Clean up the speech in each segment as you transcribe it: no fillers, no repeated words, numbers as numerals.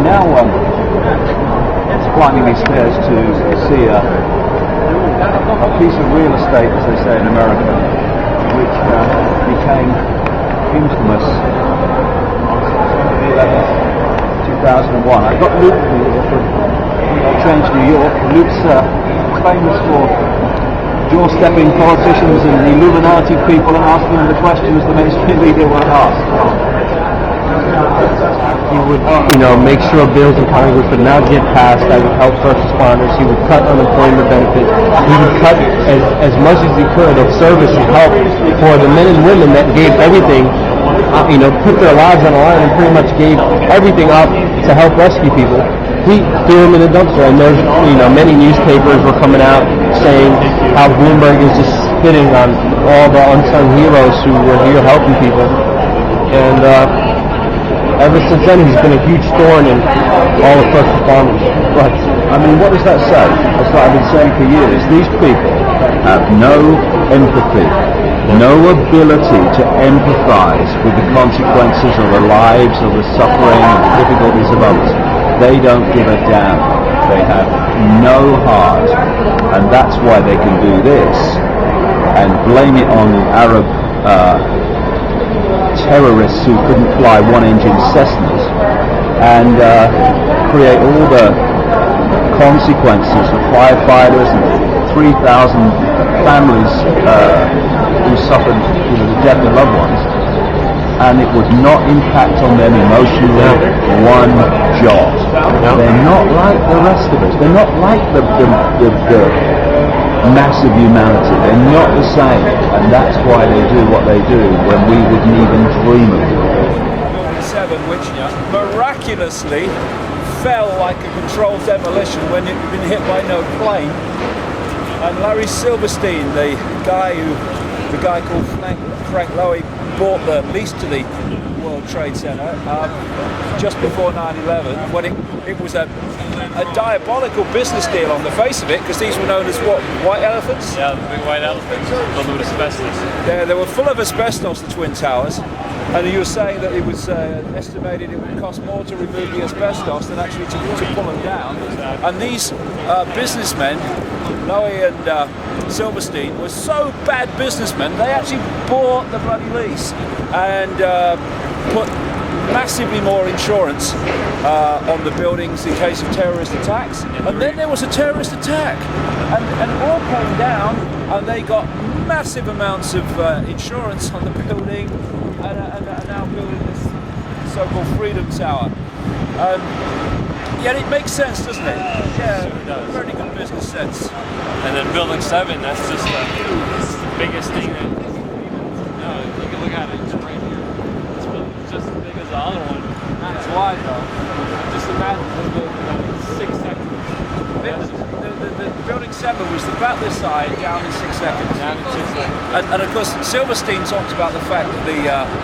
now climbing these stairs to see a piece of real estate, as they say in America, which became infamous on September 11th, 2001. I got Luke here from Change New York. Luke's famous for jaw-stepping politicians and Illuminati people and asking them the questions the mainstream media won't ask. He would, make sure bills in Congress would not get passed that would help first responders. He would cut unemployment benefits. He would cut as much as he could of service and help for the men and women that gave everything, put their lives on the line and pretty much gave everything up to help rescue people. He threw them in the dumpster, and there's, many newspapers were coming out saying how Bloomberg is just spitting on all the unsung heroes who were here helping people. And ever since then, he's been a huge thorn in all the first responders. Right. I mean, what does that say? That's what I've been saying for years. These people have no empathy, no ability to empathize with the consequences of the lives, of the suffering, of the difficulties of others. They don't give a damn. They have no heart, and that's why they can do this and blame it on Arab terrorists who couldn't fly one-engine Cessnas and create all the consequences for firefighters and 3,000 families who suffered the death of loved ones, and it would not impact on them emotionally one jot. They're not like the rest of us. They're not like the massive humanity. They're not the same, and that's why they do what they do when we wouldn't even dream of it. Building 7, which miraculously fell like a controlled demolition when it had been hit by no plane. And Larry Silverstein, the guy called Frank Lowy, bought the lease to the World Trade Center just before 9/11, when it was a diabolical business deal on the face of it, because these were known as what, white elephants? Yeah, the big white elephants filled with asbestos. Yeah, they were full of asbestos, the Twin Towers, and you were saying that it was estimated it would cost more to remove the asbestos than actually to pull them down. And these businessmen, Lowy and Silverstein, were so bad businessmen, they actually bought the bloody lease and put massively more insurance on the buildings in case of terrorist attacks. And then there was a terrorist attack, and it all came down, and they got massive amounts of insurance on the building, and are now building this so-called Freedom Tower. Yeah, it makes sense, doesn't it? Yeah, very good business sense. And then Building 7, that's just the biggest thing that, you can look at it, it's right here. It's just as big as the other one. Not as wide though. Just imagine the 6 seconds. The Building 7 was about this side, down in 6 seconds. Down in 6 seconds. And of course, Silverstein talked about the fact that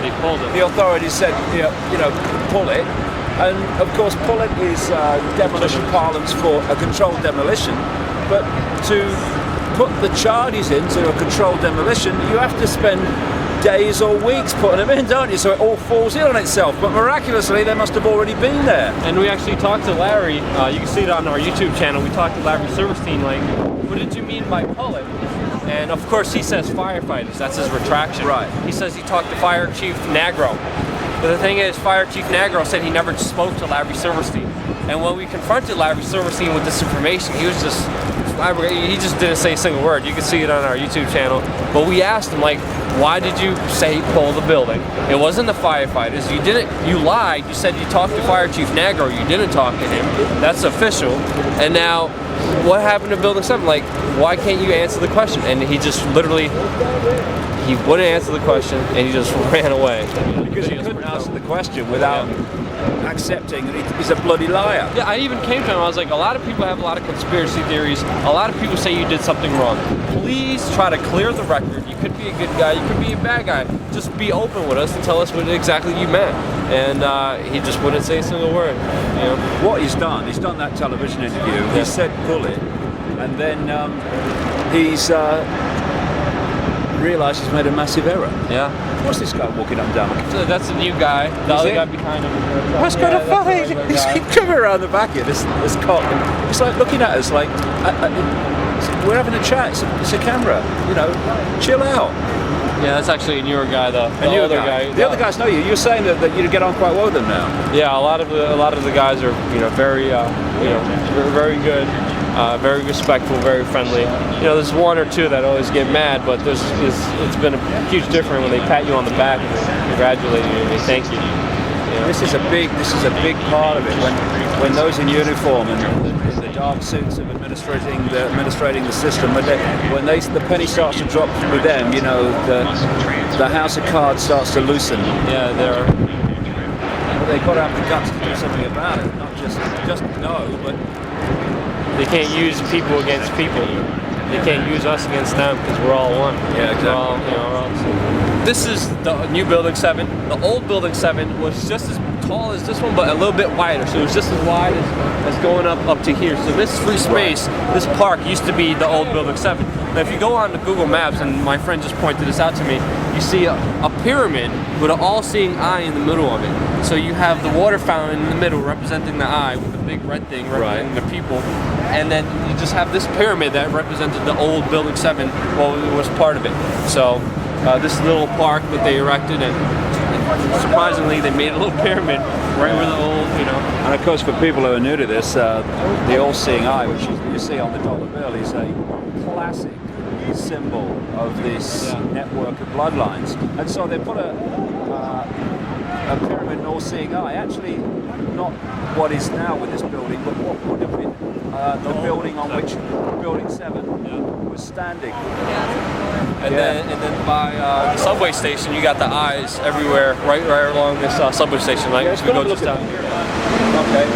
they pulled it. The authorities said, pull it. And of course, pull it is demolition parlance for a controlled demolition. But to put the charges into a controlled demolition, you have to spend days or weeks putting them in, don't you? So it all falls in on itself. But miraculously, they must have already been there. And we actually talked to Larry. You can see it on our YouTube channel. We talked to Larry Silverstein, like, what did you mean by pull it? And of course, he says firefighters. That's his retraction. Right. He says he talked to Fire Chief Nagro. But the thing is, Fire Chief Nagro said he never spoke to Larry Silverstein. And when we confronted Larry Silverstein with this information, he just didn't say a single word. You can see it on our YouTube channel. But we asked him, like, why did you say pull the building? It wasn't the firefighters. You lied. You said you talked to Fire Chief Nagro. You didn't talk to him. That's official. And now, what happened to Building 7? Like, why can't you answer the question? And he just literally, he wouldn't answer the question, and he just ran away. Because he couldn't answer the question without accepting that he's a bloody liar. Yeah, I even came to him, I was like, a lot of people have a lot of conspiracy theories. A lot of people say you did something wrong. Please try to clear the record. You could be a good guy, you could be a bad guy. Just be open with us and tell us what exactly you meant. And he just wouldn't say a single word. What he's done that television interview, he said pull it, and then realise he's made a massive error. Yeah. What's this guy walking up and down? So that's the new guy. The other guy behind him. That's kind of funny. He's coming around the back here, this cock. And it's like looking at us like, we're having a chat. It's a camera. You know, chill out. Yeah, that's actually a newer guy though. The other guy. The other guys know you. You're saying that you get on quite well with them now. Yeah, a lot of the guys are very very good, very respectful, very friendly. You know, there's one or two that always get mad, but it's been a huge difference when they pat you on the back and congratulate you and they thank you. This is a big part of it when those in uniform and the dark suits of administrating the system, when the penny starts to drop with them, you know, the house of cards starts to loosen. Yeah, they've got to have the guts to do something about it, not just no, but they can't use people against people. They can't use us against them because we're all one. Yeah, exactly. We're all this is the new Building 7. The old Building 7 was just as tall as this one, but a little bit wider. So it was just as wide as going up to here. So this free space, this park used to be the old Building 7. Now if you go on to Google Maps, and my friend just pointed this out to me, you see a pyramid with an all-seeing eye in the middle of it. So you have the water fountain in the middle representing the eye with the big red thing representing the people. And then you just have this pyramid that represented the old Building 7, well, it was part of it. So this little park that they erected, and surprisingly they made a little pyramid right where the old, And of course, for people who are new to this, the all-seeing eye, which you see on the dollar bill, is a classic symbol of this network of bloodlines. And so they put a pyramid, an all-seeing eye, actually not what is now with this building, but what would have been the building on which Building 7 was standing. And then by the subway station, you got the eyes everywhere, right along this subway station. Like, Let's we go look just down. Okay.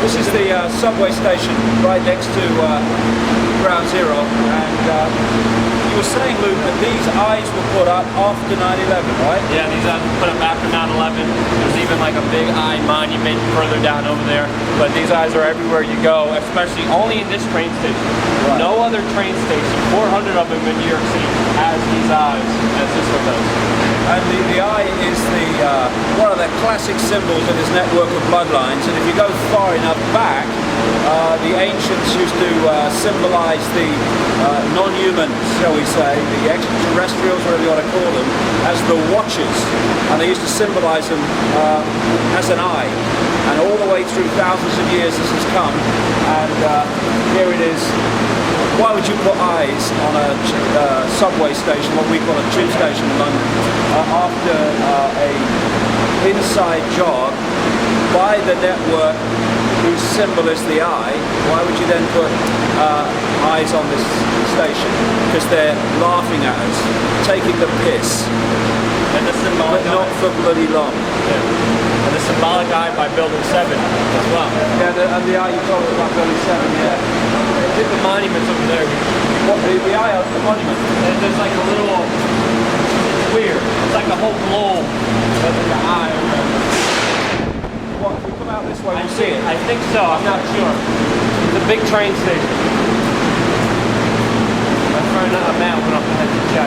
This is the subway station right next to Ground Zero, and you were saying, Luke, that these eyes were put up after 9/11, right? Yeah, these eyes were put up after 9/11. There's even like a big eye monument further down over there. But these eyes are everywhere you go, especially only in this train station. Right. No other train station, 400 of them in New York City, has these eyes as this one does. And the eye is one of the classic symbols of this network of bloodlines. And if you go far enough back, the ancients used to symbolize the non-humans, shall we say, the extraterrestrials, whatever you want to call them, as the watchers. And they used to symbolize them as an eye. And all the way through thousands of years this has come. And here it is. Why would you put eyes on a subway station, what we call a tube station in London, after a inside job by the network whose symbol is the eye? Why would you then put eyes on this station? Because they're laughing at us, taking the piss, And the symbolic but not for bloody long. And the symbolic eye by Building 7 as well. Yeah, and the eye you told us about Building 7, yeah. Look at the monuments over there. What, the eye of the monument? And there's like a little, it's weird. It's like a whole globe. There's like an eye over there. What, if we come out this way, we'll see it. I think so, I'm not sure. It's a big train station. My friend Matt went up ahead to check.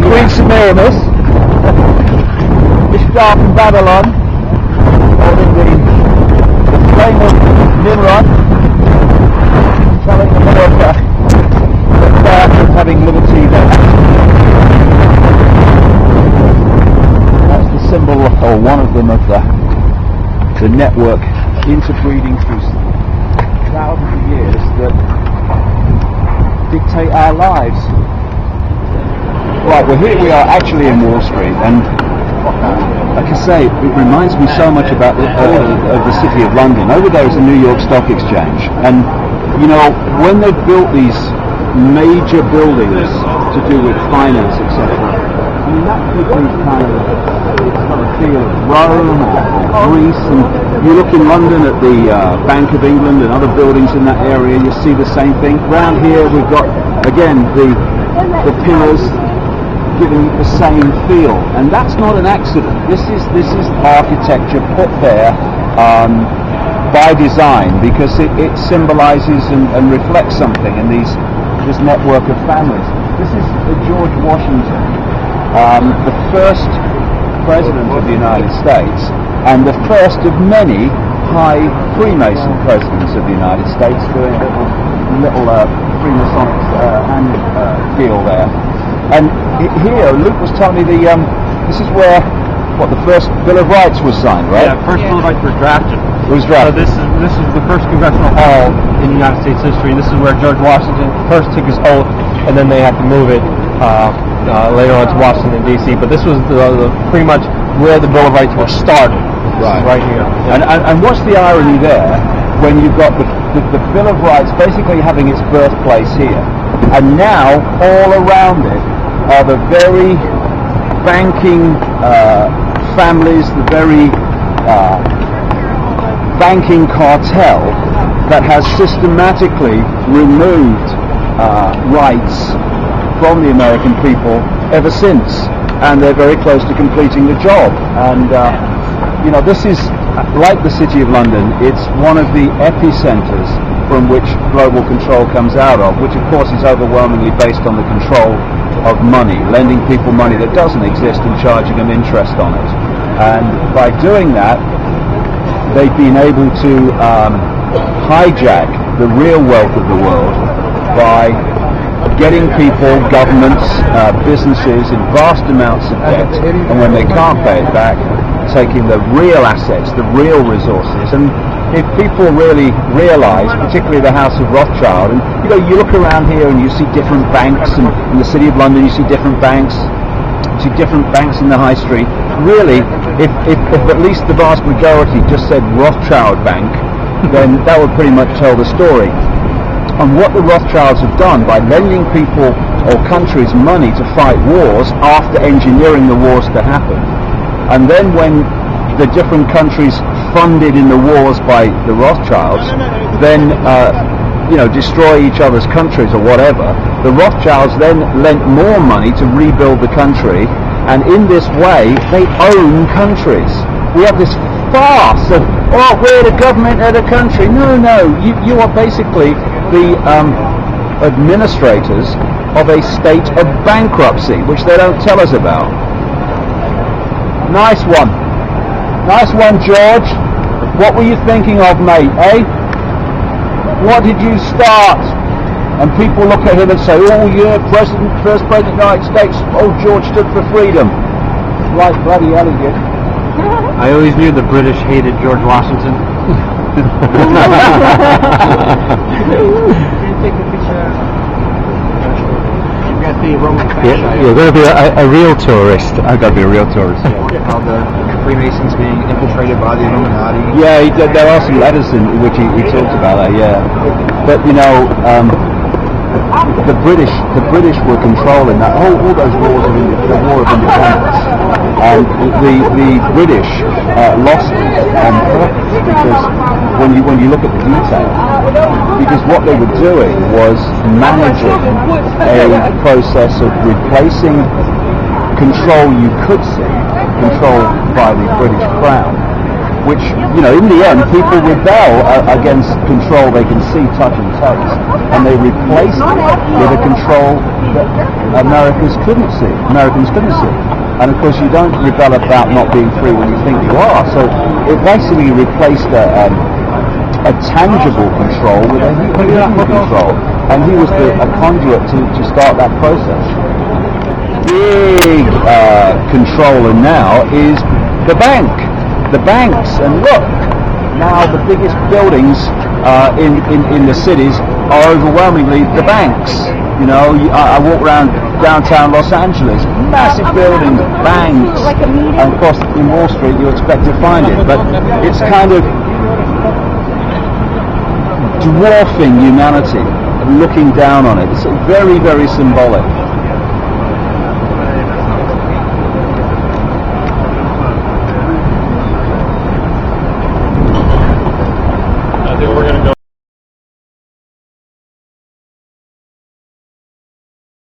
Queen Semiramis, Ishtar from Babylon, holding the flame of Nimrod, telling America that God is having liberty there. That's the symbol, or one of them, of the network interbreeding through thousands of years that dictate our lives. Right, well here we are actually in Wall Street, and like I say, it reminds me so much about the city of London. Over there is the New York Stock Exchange, and you know, when they built these major buildings to do with finance, etc., I mean, that gives me kind of a feel of Rome or Greece, and you look in London at the Bank of England and other buildings in that area, you see the same thing. Round here we've got, again, the pillars, giving it the same feel, and that's not an accident. This is architecture put there by design, because it symbolizes and reflects something in this network of families. This is George Washington, the first president of the United States, and the first of many high Freemason presidents of the United States, doing a little Freemasonic hand deal there. And here, Luke was telling me this is where the first Bill of Rights was signed, right? Yeah, first Bill of Rights was drafted. It was drafted. So this is the first congressional hall in United States history. This is where George Washington first took his oath, and then they had to move it later on to Washington D.C. But this was pretty much where the Bill of Rights were started. Right here. Yeah. And what's the irony there when you've got the Bill of Rights basically having its birthplace here, and now all around it are the very banking families, the very banking cartel that has systematically removed rights from the American people ever since, and they're very close to completing the job. And this is like the City of London. It's one of the epicenters from which global control comes out of, which of course is overwhelmingly based on the control of money, lending people money that doesn't exist and charging them interest on it. And by doing that, they've been able to hijack the real wealth of the world by getting people, governments, businesses in vast amounts of debt, and when they can't pay it back, taking the real assets, the real resources. And if people really realize, particularly the House of Rothschild, and you look around here and you see different banks, and in the City of London you see different banks, in the high street. Really, if at least the vast majority just said Rothschild Bank, then that would pretty much tell the story. And what the Rothschilds have done by lending people or countries money to fight wars after engineering the wars to happen, and then when the different countries funded in the wars by the Rothschilds then destroy each other's countries or whatever, the Rothschilds then lent more money to rebuild the country, and in this way they own countries. We have this farce of, we're the government of the country. No, you are basically the administrators of a state of bankruptcy, which they don't tell us about. Nice one, George. What were you thinking of, mate, eh? What did you start? And people look at him and say, oh yeah, first president of the United States, George stood for freedom. Like bloody hell he did. I always knew the British hated George Washington. You're going to be a real tourist. I've got to be a real tourist. How the Freemasons being infiltrated by the Illuminati. Yeah, there are some letters in which he talks about that. Yeah, but the British were controlling that all those wars of the War of Independence, and the British lost on purpose, because when you look at the detail, because what they were doing was managing a process of replacing control you could see, control by the British Crown, which, in the end, people rebel against control they can see, touch and taste, and they replaced it with a control that Americans couldn't see. And of course, you don't rebel about not being free when you think you are. So it basically replaced a tangible control with a hidden control, and he was a conduit to start that process. Big controller now is the banks, and look, now the biggest buildings in the cities are overwhelmingly the banks. I walk around downtown Los Angeles, massive buildings, banks, and of course in Wall Street you expect to find it, but it's kind of dwarfing humanity, looking down on it. It's very, very symbolic.